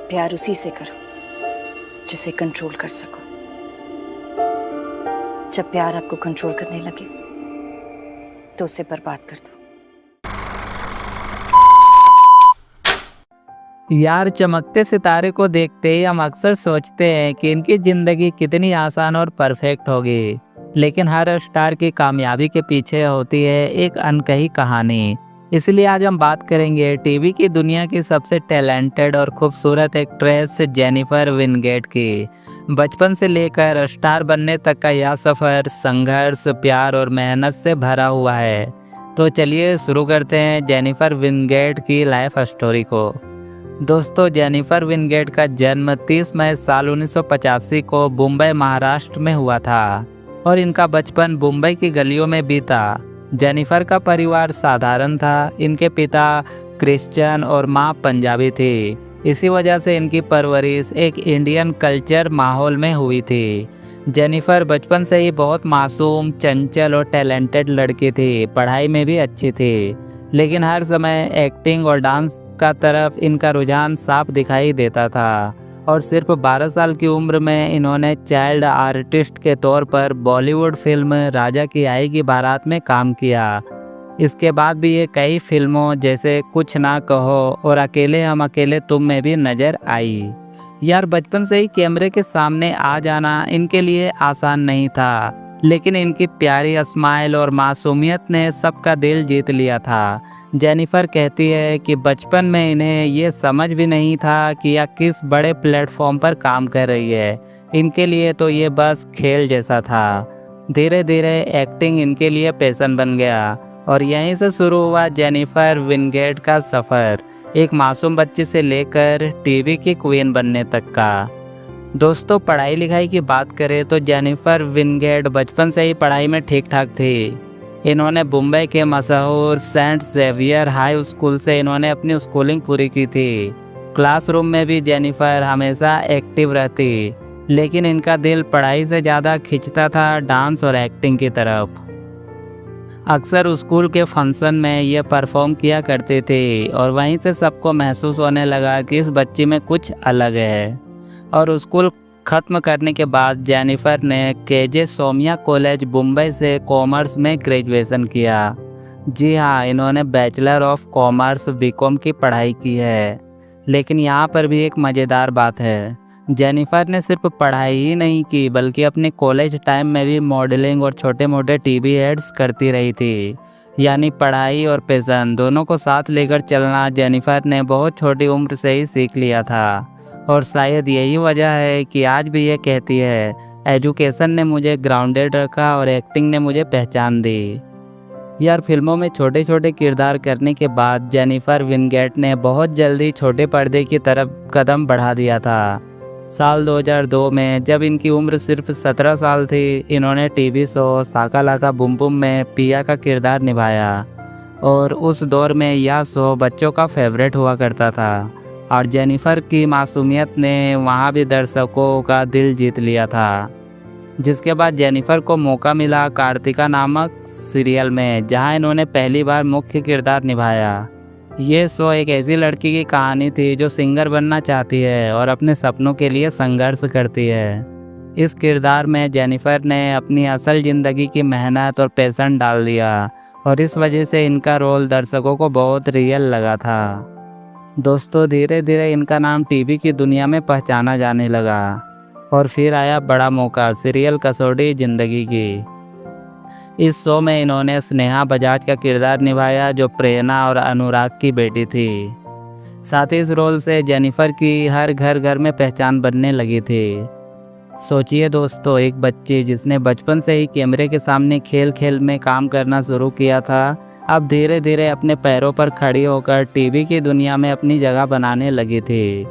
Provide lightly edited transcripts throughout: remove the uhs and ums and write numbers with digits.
प्यार उसी से करो जिसे कंट्रोल कर सको। जब प्यार आपको कंट्रोल करने लगे तो उसे बर्बाद कर दो। यार, चमकते सितारे को देखते ही हम अक्सर सोचते हैं कि इनकी जिंदगी कितनी आसान और परफेक्ट होगी, लेकिन हर स्टार की कामयाबी के पीछे होती है एक अनकही कहानी। इसलिए आज हम बात करेंगे टीवी की दुनिया की सबसे टैलेंटेड और खूबसूरत एक्ट्रेस जेनिफर विंगेट की। बचपन से लेकर स्टार बनने तक का यह सफ़र संघर्ष, प्यार और मेहनत से भरा हुआ है। तो चलिए शुरू करते हैं जेनिफर विंगेट की लाइफ स्टोरी को। दोस्तों, जेनिफर विंगेट का जन्म 30 मई साल 1985 को मुंबई, महाराष्ट्र में हुआ था और इनका बचपन मुंबई की गलियों में बीता। जेनिफर का परिवार साधारण था। इनके पिता क्रिश्चियन और मां पंजाबी थी। इसी वजह से इनकी परवरिश एक इंडियन कल्चर माहौल में हुई थी। जेनिफर बचपन से ही बहुत मासूम, चंचल और टैलेंटेड लड़की थी। पढ़ाई में भी अच्छी थी, लेकिन हर समय एक्टिंग और डांस का तरफ इनका रुझान साफ दिखाई देता था। और सिर्फ 12 साल की उम्र में इन्होंने चाइल्ड आर्टिस्ट के तौर पर बॉलीवुड फिल्म राजा की आएगी बारात में काम किया। इसके बाद भी ये कई फिल्मों जैसे कुछ ना कहो और अकेले हम अकेले तुम में भी नज़र आई। यार, बचपन से ही कैमरे के सामने आ जाना इनके लिए आसान नहीं था, लेकिन इनकी प्यारी स्माइल और मासूमियत ने सबका दिल जीत लिया था। जेनिफर कहती है कि बचपन में इन्हें ये समझ भी नहीं था कि यह किस बड़े प्लेटफॉर्म पर काम कर रही है। इनके लिए तो ये बस खेल जैसा था। धीरे धीरे एक्टिंग इनके लिए पैशन बन गया और यहीं से शुरू हुआ जेनिफर विंगेट का सफ़र, एक मासूम बच्ची से लेकर टीवी की क्वीन बनने तक का। दोस्तों, पढ़ाई लिखाई की बात करें तो जेनिफर विंगेट बचपन से ही पढ़ाई में ठीक ठाक थी। इन्होंने मुंबई के मशहूर सेंट जेवियर हाई स्कूल से इन्होंने अपनी स्कूलिंग पूरी की थी। क्लासरूम में भी जेनिफर हमेशा एक्टिव रहती, लेकिन इनका दिल पढ़ाई से ज़्यादा खिंचता था डांस और एक्टिंग की तरफ। अक्सर स्कूल के फंक्शन में ये परफॉर्म किया करती थी और वहीं से सबको महसूस होने लगा कि इस बच्ची में कुछ अलग है। और स्कूल ख़त्म करने के बाद जेनिफर ने केजे सोमिया कॉलेज मुंबई से कॉमर्स में ग्रेजुएशन किया। जी हाँ, इन्होंने बैचलर ऑफ कॉमर्स बीकॉम की पढ़ाई की है। लेकिन यहाँ पर भी एक मज़ेदार बात है, जेनिफर ने सिर्फ पढ़ाई ही नहीं की बल्कि अपने कॉलेज टाइम में भी मॉडलिंग और छोटे मोटे टीवी एड्स करती रही थी। यानी पढ़ाई और पैशन दोनों को साथ लेकर चलना जेनिफर ने बहुत छोटी उम्र से ही सीख लिया था। और शायद यही वजह है कि आज भी ये कहती है, एजुकेशन ने मुझे ग्राउंडेड रखा और एक्टिंग ने मुझे पहचान दी। यार, फिल्मों में छोटे छोटे किरदार करने के बाद जेनिफर विंगेट ने बहुत जल्दी छोटे पर्दे की तरफ कदम बढ़ा दिया था। साल 2002 में जब इनकी उम्र सिर्फ 17 साल थी, इन्होंने टीवी शो शाका लाका बूम बूम में पिया का किरदार निभाया और उस दौर में यह शो बच्चों का फेवरेट हुआ करता था। और जेनिफर की मासूमियत ने वहाँ भी दर्शकों का दिल जीत लिया था। जिसके बाद जेनिफर को मौका मिला कार्तिका नामक सीरियल में, जहाँ इन्होंने पहली बार मुख्य किरदार निभाया। ये शो एक ऐसी लड़की की कहानी थी जो सिंगर बनना चाहती है और अपने सपनों के लिए संघर्ष करती है। इस किरदार में जेनिफर ने अपनी असल ज़िंदगी की मेहनत और पैशन डाल दिया और इस वजह से इनका रोल दर्शकों को बहुत रियल लगा था। दोस्तों, धीरे धीरे इनका नाम टीवी की दुनिया में पहचाना जाने लगा और फिर आया बड़ा मौका, सीरियल कसौटी ज़िंदगी की। इस शो में इन्होंने स्नेहा बजाज का किरदार निभाया जो प्रेरणा और अनुराग की बेटी थी। साथ ही इस रोल से जेनिफर की हर घर में पहचान बनने लगी थी। सोचिए दोस्तों, एक बच्ची जिसने बचपन से ही कैमरे के सामने खेल खेल में काम करना शुरू किया था, अब धीरे धीरे अपने पैरों पर खड़ी होकर टीवी की दुनिया में अपनी जगह बनाने लगी थी।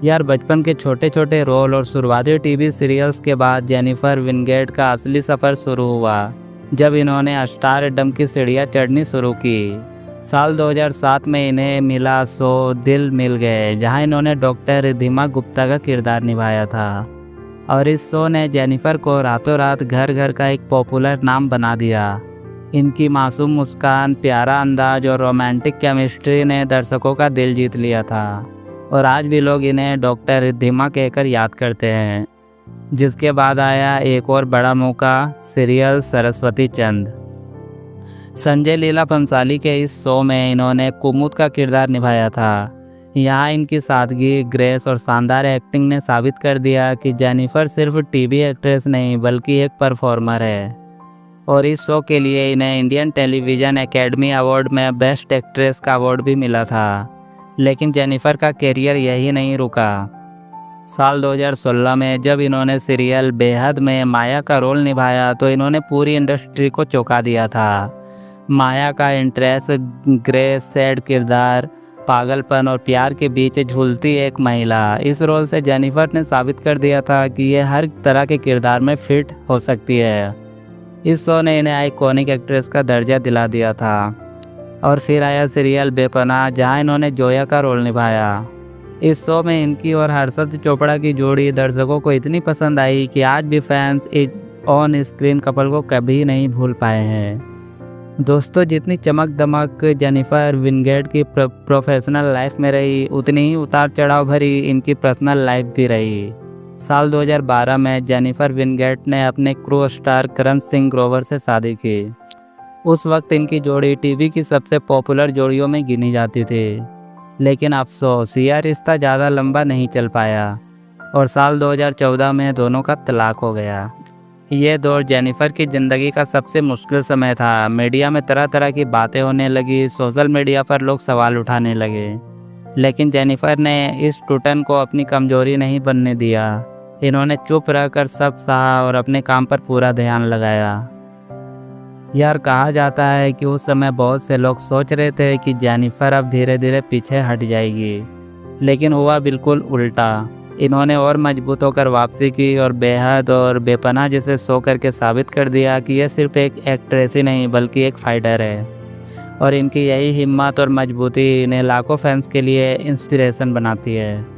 यार, बचपन के छोटे छोटे रोल और शुरुआती टीवी सीरियल्स के बाद जेनिफर विंगेट का असली सफ़र शुरू हुआ जब इन्होंने स्टारडम की सीढ़ियाँ चढ़नी शुरू की। साल 2007 में इन्हें मिला शो दिल मिल गए, जहां इन्होंने डॉक्टर रिद्धिमा गुप्ता का किरदार निभाया था और इस शो ने जेनिफर को रातों रात घर घर का एक पॉपुलर नाम बना दिया। इनकी मासूम मुस्कान, प्यारा अंदाज और रोमांटिक केमिस्ट्री ने दर्शकों का दिल जीत लिया था और आज भी लोग इन्हें डॉक्टर रिद्धिमा कहकर याद करते हैं। जिसके बाद आया एक और बड़ा मौका, सीरियल सरस्वती चंद। संजय लीला भंसाली के इस शो में इन्होंने कुमुद का किरदार निभाया था। यहाँ इनकी सादगी, ग्रेस और शानदार एक्टिंग ने साबित कर दिया कि जेनिफर सिर्फ टीवी एक्ट्रेस नहीं बल्कि एक परफॉर्मर है। और इस शो के लिए इन्हें इंडियन टेलीविज़न एकेडमी अवार्ड में बेस्ट एक्ट्रेस का अवार्ड भी मिला था। लेकिन जेनिफर का करियर यही नहीं रुका। साल 2016 में जब इन्होंने सीरियल बेहद में माया का रोल निभाया तो इन्होंने पूरी इंडस्ट्री को चौंका दिया था। माया का इंटरेस्ट, ग्रेस, सैड किरदार, पागलपन और प्यार के बीच झूलती एक महिला, इस रोल से जेनिफर ने साबित कर दिया था कि ये हर तरह के किरदार में फिट हो सकती है। इस शो ने इन्हें आइकॉनिक एक्ट्रेस का दर्जा दिला दिया था। और फिर आया सीरियल बेपनाह, जहां इन्होंने जोया का रोल निभाया। इस शो में इनकी और हर्षद चोपड़ा की जोड़ी दर्शकों को इतनी पसंद आई कि आज भी फैंस इस ऑन स्क्रीन कपल को कभी नहीं भूल पाए हैं। दोस्तों, जितनी चमक दमक जेनिफर विंगेट की प्रोफेशनल लाइफ में रही, उतनी ही उतार चढ़ाव भरी इनकी पर्सनल लाइफ भी रही। साल 2012 में जेनिफर विंगेट ने अपने क्रू स्टार करण सिंह ग्रोवर से शादी की। उस वक्त इनकी जोड़ी टीवी की सबसे पॉपुलर जोड़ियों में गिनी जाती थी। लेकिन अफसोस, यह रिश्ता ज़्यादा लंबा नहीं चल पाया और साल 2014 में दोनों का तलाक हो गया। ये दौर जेनिफर की ज़िंदगी का सबसे मुश्किल समय था। मीडिया में तरह तरह की बातें होने लगी, सोशल मीडिया पर लोग सवाल उठाने लगे। लेकिन जेनिफर ने इस टूटन को अपनी कमजोरी नहीं बनने दिया। इन्होंने चुप रहकर सब सहा और अपने काम पर पूरा ध्यान लगाया। यार, कहा जाता है कि उस समय बहुत से लोग सोच रहे थे कि जेनिफर अब धीरे धीरे पीछे हट जाएगी, लेकिन हुआ बिल्कुल उल्टा। इन्होंने और मजबूत होकर वापसी की और बेहद और बेपनाह जैसे शो करके साबित कर दिया कि यह सिर्फ एक एक्ट्रेस ही नहीं बल्कि एक फाइटर है। और इनकी यही हिम्मत और मजबूती इन्हें लाखों फैंस के लिए इंस्पिरेशन बनाती है।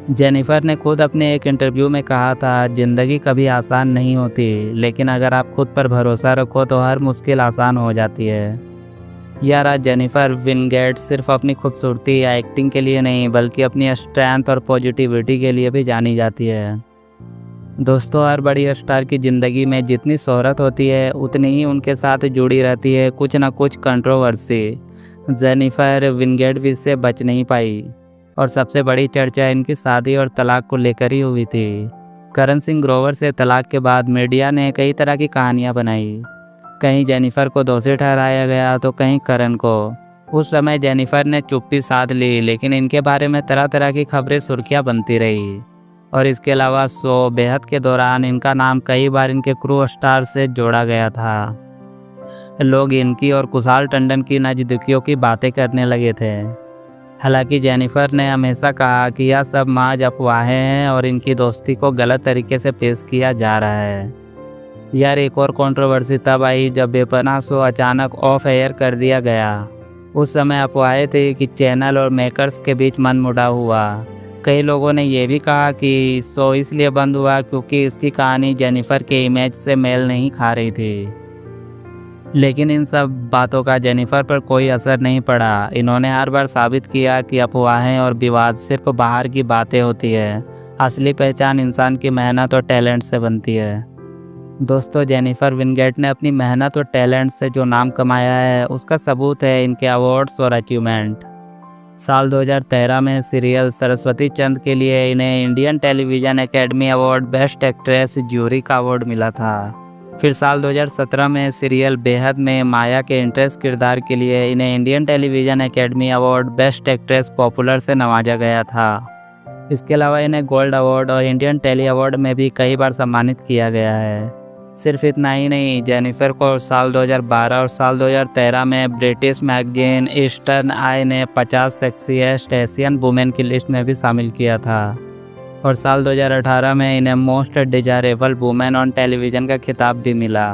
जेनिफर ने खुद अपने एक इंटरव्यू में कहा था, ज़िंदगी कभी आसान नहीं होती, लेकिन अगर आप खुद पर भरोसा रखो तो हर मुश्किल आसान हो जाती है। यार, आज जेनिफर विंगेट सिर्फ अपनी खूबसूरती या एक्टिंग के लिए नहीं बल्कि अपनी स्ट्रेंथ और पॉजिटिविटी के लिए भी जानी जाती है। दोस्तों, हर बड़ी स्टार की ज़िंदगी में जितनी शोहरत होती है उतनी ही उनके साथ जुड़ी रहती है कुछ ना कुछ कंट्रोवर्सी। जेनिफर विंगेट भी इससे बच नहीं पाई और सबसे बड़ी चर्चा इनकी शादी और तलाक को लेकर ही हुई थी। करण सिंह ग्रोवर से तलाक के बाद मीडिया ने कई तरह की कहानियाँ बनाई। कहीं जेनिफर को दोषी ठहराया गया तो कहीं करण को। उस समय जेनिफर ने चुप्पी साध ली, लेकिन इनके बारे में तरह तरह की खबरें सुर्खियां बनती रही। और इसके अलावा शो बेहद के दौरान इनका नाम कई बार इनके क्रू स्टार से जोड़ा गया था। लोग इनकी और कुशाल टंडन की नज़दीकियों की बातें करने लगे थे। हालांकि जेनिफर ने हमेशा कहा कि यह सब महज अफवाहें हैं और इनकी दोस्ती को गलत तरीके से पेश किया जा रहा है। यार, एक और कंट्रोवर्सी तब आई जब बेपनाह शो अचानक ऑफ एयर कर दिया गया। उस समय अफवाहें थी कि चैनल और मेकर्स के बीच मनमुटाव हुआ। कई लोगों ने यह भी कहा कि शो इसलिए बंद हुआ क्योंकि इसकी कहानी जेनिफर के इमेज से मेल नहीं खा रही थी। लेकिन इन सब बातों का जेनिफर पर कोई असर नहीं पड़ा। इन्होंने हर बार साबित किया कि अफवाहें और विवाद सिर्फ बाहर की बातें होती है। असली पहचान इंसान की मेहनत और टैलेंट से बनती है। दोस्तों, जेनिफर विंगेट ने अपनी मेहनत और टैलेंट से जो नाम कमाया है उसका सबूत है इनके अवार्ड्स और अचीवमेंट। साल 2013 में सीरियल सरस्वती चंद के लिए इन्हें Indian television academy award best actress jury का अवार्ड मिला था। फिर साल 2017 में सीरियल बेहद में माया के इंटरेस्ट किरदार के लिए इन्हें Indian television academy award best actress popular से नवाजा गया था। इसके अलावा इन्हें गोल्ड अवार्ड और इंडियन टेली अवार्ड में भी कई बार सम्मानित किया गया है। सिर्फ इतना ही नहीं, जेनिफर को साल 2012 और साल 2013 में ब्रिटिश मैगजीन ईस्टर्न आई ने 50 सेक्सीएस्ट एशियन वुमेन की लिस्ट में भी शामिल किया था। और साल 2018 में इन्हें most desirable women on television का खिताब भी मिला।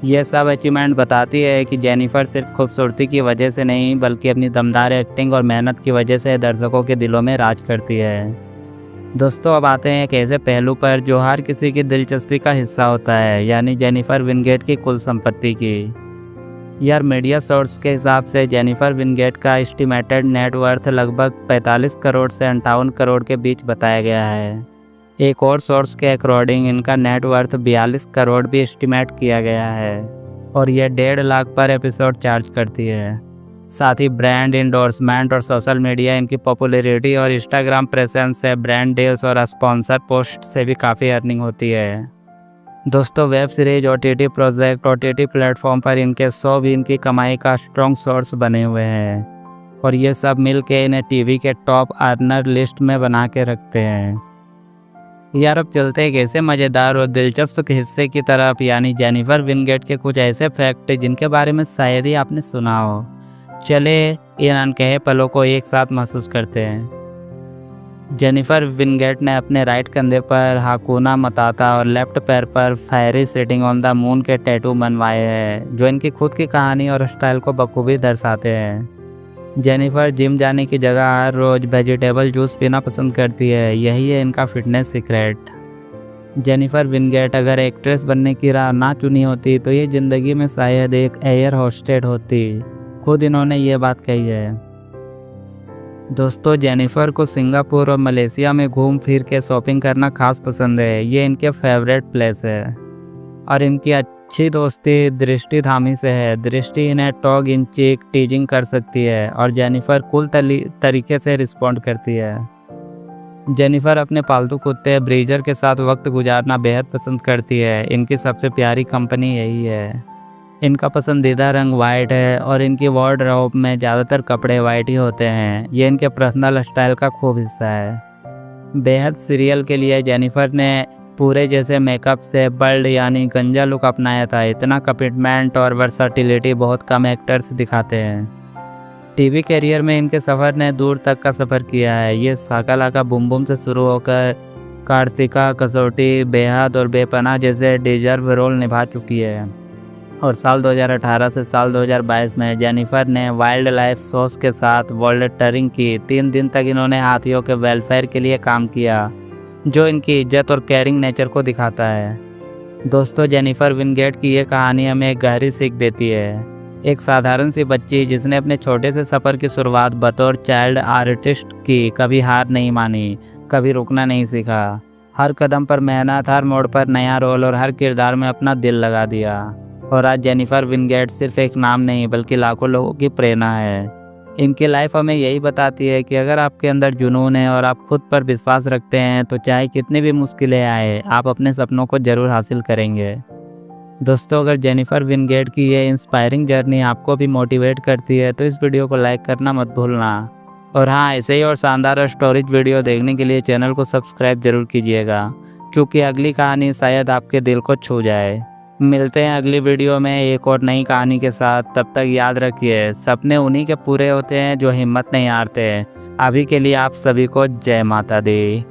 ये सब अचीवमेंट बताती है कि जेनिफर सिर्फ खूबसूरती की वजह से नहीं बल्कि अपनी दमदार एक्टिंग और मेहनत की वजह से दर्शकों के दिलों में राज करती है। दोस्तों, अब आते हैं एक ऐसे पहलू पर जो हर किसी की दिलचस्पी का हिस्सा होता है, यानी जेनिफर विंगेट की कुल संपत्ति की। यार मीडिया सोर्स के हिसाब से जेनिफर विंगेट का एस्टिमेटेड नेटवर्थ लगभग 45 करोड़ से 58 करोड़ के बीच बताया गया है। एक और सोर्स के अकॉर्डिंग इनका नेटवर्थ 42 करोड़ भी एस्टिमेट किया गया है और यह 1.5 लाख पर एपिसोड चार्ज करती है। साथ ही ब्रांड इंडोर्समेंट और सोशल मीडिया इनकी पॉपुलैरिटी और इंस्टाग्राम प्रेजेंस से ब्रांड डील्स और स्पॉन्सर पोस्ट से भी काफ़ी अर्निंग होती है। दोस्तों web series, OTT project, OTT platform पर इनके शो भी इनकी कमाई का स्ट्रॉन्ग सोर्स बने हुए हैं और ये सब मिल के इन्हें टीवी के टॉप अर्नर लिस्ट में बना के रखते हैं। यार अब चलते हैं एक ऐसे मज़ेदार और दिलचस्प हिस्से की तरफ, यानी जेनिफर विंगेट के कुछ ऐसे फैक्ट जिनके बारे में शायद ही आपने सुना हो। चले इन अनकहे पलों को एक साथ महसूस करते हैं। जेनिफर विंगेट ने अपने राइट कंधे पर हाकुना मताता और लेफ्ट पैर पर fiery sitting on the moon के टैटू बनवाए हैं, जो इनकी खुद की कहानी और स्टाइल को बखूबी दर्शाते हैं। जेनिफर जिम जाने की जगह हर रोज़ वेजिटेबल जूस पीना पसंद करती है, यही है इनका फिटनेस सीक्रेट। जेनिफर विंगेट अगर एक्ट्रेस बनने की राह ना चुनी होती तो ये ज़िंदगी में शायद एक एयर होस्टेड होती। खुद इन्होंने ये बात कही है। दोस्तों जेनिफर को सिंगापुर और मलेशिया में घूम फिर के शॉपिंग करना खास पसंद है, ये इनके फेवरेट प्लेस है। और इनकी अच्छी दोस्ती दृष्टि धामी से है। दृष्टि इन्हें टॉग इन चीक टीजिंग कर सकती है और जेनिफर कूल तरीके से रिस्पॉन्ड करती है। जेनिफर अपने पालतू कुत्ते ब्रीजर के साथ वक्त गुजारना बेहद पसंद करती है। इनकी सबसे प्यारी कंपनी यही है। इनका पसंदीदा रंग वाइट है और इनकी वार्डरोब में ज़्यादातर कपड़े वाइट ही होते हैं। ये इनके पर्सनल स्टाइल का खूब हिस्सा है। बेहद सीरियल के लिए जेनिफर ने पूरे जैसे मेकअप से बल्ड यानी गंजा लुक अपनाया था। इतना कमिटमेंट और वर्सटिलिटी बहुत कम एक्टर्स दिखाते हैं। टीवी कैरियर में इनके सफ़र ने दूर तक का सफ़र किया है। ये शाका लाका बूम बूम से शुरू होकर कार्तिका, कसौटी, बेहद और बेपनाह जैसे डिजर्व रोल निभा चुकी है और साल 2018 से साल 2022 में जेनिफर ने वाइल्ड लाइफ शोज के साथ वर्ल्ड टूरिंग की। 3 दिन तक इन्होंने हाथियों के वेलफेयर के लिए काम किया, जो इनकी इज्जत और केयरिंग नेचर को दिखाता है। दोस्तों जेनिफर विंगेट की ये कहानी हमें एक गहरी सीख देती है। एक साधारण सी बच्ची जिसने अपने छोटे से सफ़र की शुरुआत बतौर चाइल्ड आर्टिस्ट की, कभी हार नहीं मानी, कभी रुकना नहीं सीखा। हर कदम पर मेहनत, हर मोड़ पर नया रोल और हर किरदार में अपना दिल लगा दिया। और आज जेनिफर विंगेट सिर्फ एक नाम नहीं बल्कि लाखों लोगों की प्रेरणा है। इनकी लाइफ हमें यही बताती है कि अगर आपके अंदर जुनून है और आप खुद पर विश्वास रखते हैं तो चाहे कितनी भी मुश्किलें आए, आप अपने सपनों को ज़रूर हासिल करेंगे। दोस्तों अगर जेनिफर विंगेट की ये इंस्पायरिंग जर्नी आपको भी मोटिवेट करती है तो इस वीडियो को लाइक करना मत भूलना। और हाँ, ऐसे ही और शानदार स्टोरीज वीडियो देखने के लिए चैनल को सब्सक्राइब जरूर कीजिएगा, क्योंकि अगली कहानी शायद आपके दिल को छू जाए। मिलते हैं अगली वीडियो में एक और नई कहानी के साथ। तब तक याद रखिए, सपने उन्हीं के पूरे होते हैं जो हिम्मत नहीं हारते हैं। अभी के लिए आप सभी को जय माता दी।